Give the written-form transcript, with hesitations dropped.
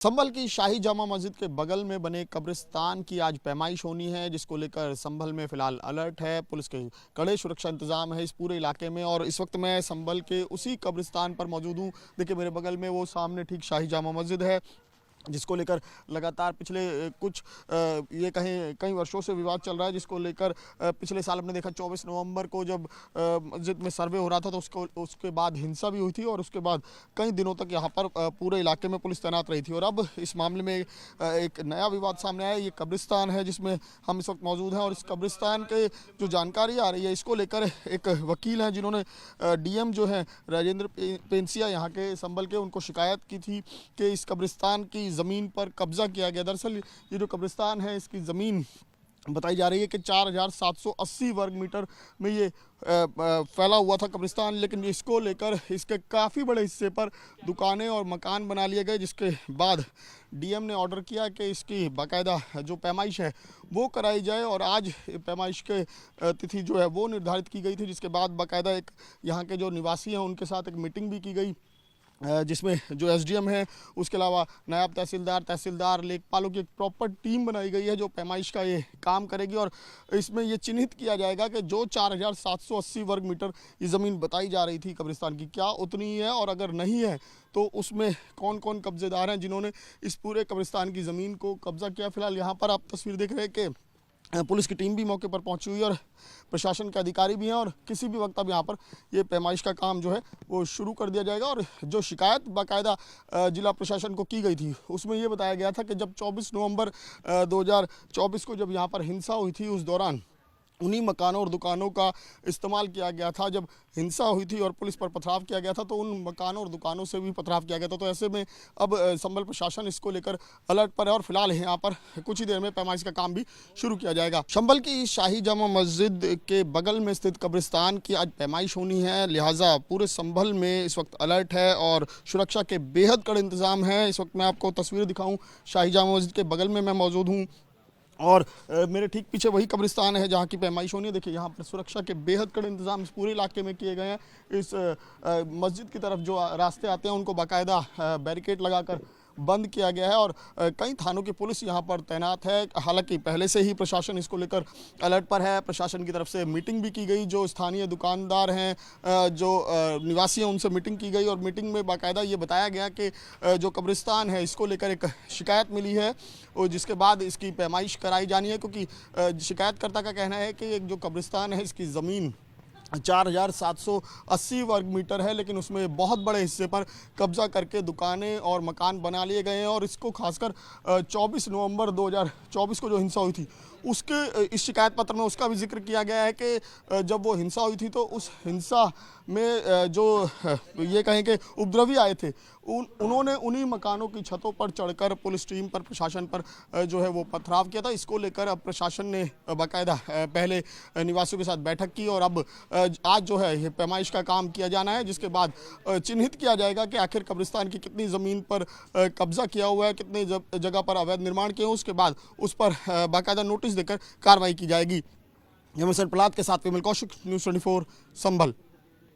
संभल की शाही जामा मस्जिद के बगल में बने कब्रिस्तान की आज पैमाइश होनी है, जिसको लेकर संभल में फिलहाल अलर्ट है। पुलिस के कड़े सुरक्षा इंतजाम है इस पूरे इलाके में। और इस वक्त मैं संभल के उसी कब्रिस्तान पर मौजूद हूँ। देखिए मेरे बगल में वो सामने ठीक शाही जामा मस्जिद है, जिसको लेकर लगातार पिछले कुछ ये कहीं कई वर्षों से विवाद चल रहा है। जिसको लेकर पिछले साल हमने देखा 24 नवंबर को जब मस्जिद में सर्वे हो रहा था, तो उसके बाद हिंसा भी हुई थी और उसके बाद कई दिनों तक यहाँ पर पूरे इलाके में पुलिस तैनात रही थी। और अब इस मामले में एक नया विवाद सामने आया। ये कब्रिस्तान है जिसमें हम इस वक्त मौजूद हैं, और इस कब्रिस्तान के जो जानकारी आ रही है, इसको लेकर एक वकील हैं जिन्होंने डीएम जो है राजेंद्र पेंसिया यहाँ के संभल के, उनको शिकायत की थी कि इस कब्रिस्तान की ज़मीन पर कब्जा किया गया। दरअसल ये जो कब्रिस्तान है, इसकी ज़मीन बताई जा रही है कि 4780 वर्ग मीटर में ये फैला हुआ था कब्रिस्तान। लेकिन इसको लेकर इसके काफ़ी बड़े हिस्से पर दुकानें और मकान बना लिए गए, जिसके बाद डीएम ने ऑर्डर किया कि इसकी बाकायदा जो पैमाइश है वो कराई जाए। और आज पैमाइश के तिथि जो है वो निर्धारित की गई थी, जिसके बाद बाकायदा एक यहाँ के जो निवासी हैं उनके साथ एक मीटिंग भी की गई, जिसमें जो एसडीएम है, उसके अलावा नायब तहसीलदार, लेखपालों की एक प्रॉपर टीम बनाई गई है जो पैमाइश का ये काम करेगी। और इसमें ये चिन्हित किया जाएगा कि जो 4780 वर्ग मीटर ये ज़मीन बताई जा रही थी कब्रिस्तान की, क्या उतनी है, और अगर नहीं है तो उसमें कौन कौन कब्जेदार हैं जिन्होंने इस पूरे कब्रिस्तान की ज़मीन को कब्जा किया। फिलहाल यहाँ पर आप तस्वीर देख रहे हैं कि पुलिस की टीम भी मौके पर पहुंची हुई है और प्रशासन के अधिकारी भी हैं, और किसी भी वक्त अब यहाँ पर ये पैमाइश का काम जो है वो शुरू कर दिया जाएगा। और जो शिकायत बाकायदा जिला प्रशासन को की गई थी, उसमें ये बताया गया था कि जब 24 नवंबर 2024 को जब यहाँ पर हिंसा हुई थी, उस दौरान उन्हीं मकानों और दुकानों का इस्तेमाल किया गया था। जब हिंसा हुई थी और पुलिस पर पथराव किया गया था, तो उन मकानों और दुकानों से भी पथराव किया गया था। तो ऐसे में अब संभल प्रशासन इसको लेकर अलर्ट पर है, और फिलहाल यहाँ पर कुछ ही देर में पैमाइश का काम भी शुरू किया जाएगा। संभल की शाही जामा मस्जिद के बगल में स्थित कब्रिस्तान की आज पैमाइश होनी है, लिहाजा पूरे संभल में इस वक्त अलर्ट है और सुरक्षा के बेहद कड़े इंतजाम हैं। इस वक्त मैं आपको तस्वीर दिखाऊँ, शाही जामा मस्जिद के बगल में मैं मौजूद हूँ, और मेरे ठीक पीछे वही कब्रिस्तान है जहाँ की पैमाइश होनी है। देखिए यहाँ पर सुरक्षा के बेहद कड़े इंतजाम इस पूरे इलाके में किए गए हैं। इस मस्जिद की तरफ जो रास्ते आते हैं उनको बाकायदा बैरिकेड लगाकर बंद किया गया है, और कई थानों की पुलिस यहाँ पर तैनात है। हालांकि पहले से ही प्रशासन इसको लेकर अलर्ट पर है। प्रशासन की तरफ से मीटिंग भी की गई, जो स्थानीय दुकानदार हैं, जो निवासी हैं, उनसे मीटिंग की गई। और मीटिंग में बाकायदा ये बताया गया कि जो कब्रिस्तान है इसको लेकर एक शिकायत मिली है, और जिसके बाद इसकी पैमाइश कराई जानी है। क्योंकि शिकायतकर्ता का कहना है कि एक जो कब्रिस्तान है इसकी ज़मीन 4780 वर्ग मीटर है, लेकिन उसमें बहुत बड़े हिस्से पर कब्जा करके दुकानें और मकान बना लिए गए हैं। और इसको खासकर 24 नवंबर 2024 को जो हिंसा हुई थी, उसके इस शिकायत पत्र में उसका भी जिक्र किया गया है कि जब वो हिंसा हुई थी तो उस हिंसा में जो ये कहें कि उपद्रवी आए थे, उन्होंने उन्हीं मकानों की छतों पर चढ़कर पुलिस टीम पर, प्रशासन पर जो है वो पथराव किया था। इसको लेकर अब प्रशासन ने बाकायदा पहले निवासियों के साथ बैठक की, और अब आज जो है ये पैमाइश का काम किया जाना है, जिसके बाद चिन्हित किया जाएगा कि आखिर कब्रिस्तान की कितनी ज़मीन पर कब्जा किया हुआ है, कितनी जगह पर अवैध निर्माण किए हैं। उसके बाद उस पर बाकायदा नोटिस देकर कार्रवाई की जाएगी। प्रहलाद के साथ विमल कौशिक, न्यूज़ 24 संभल।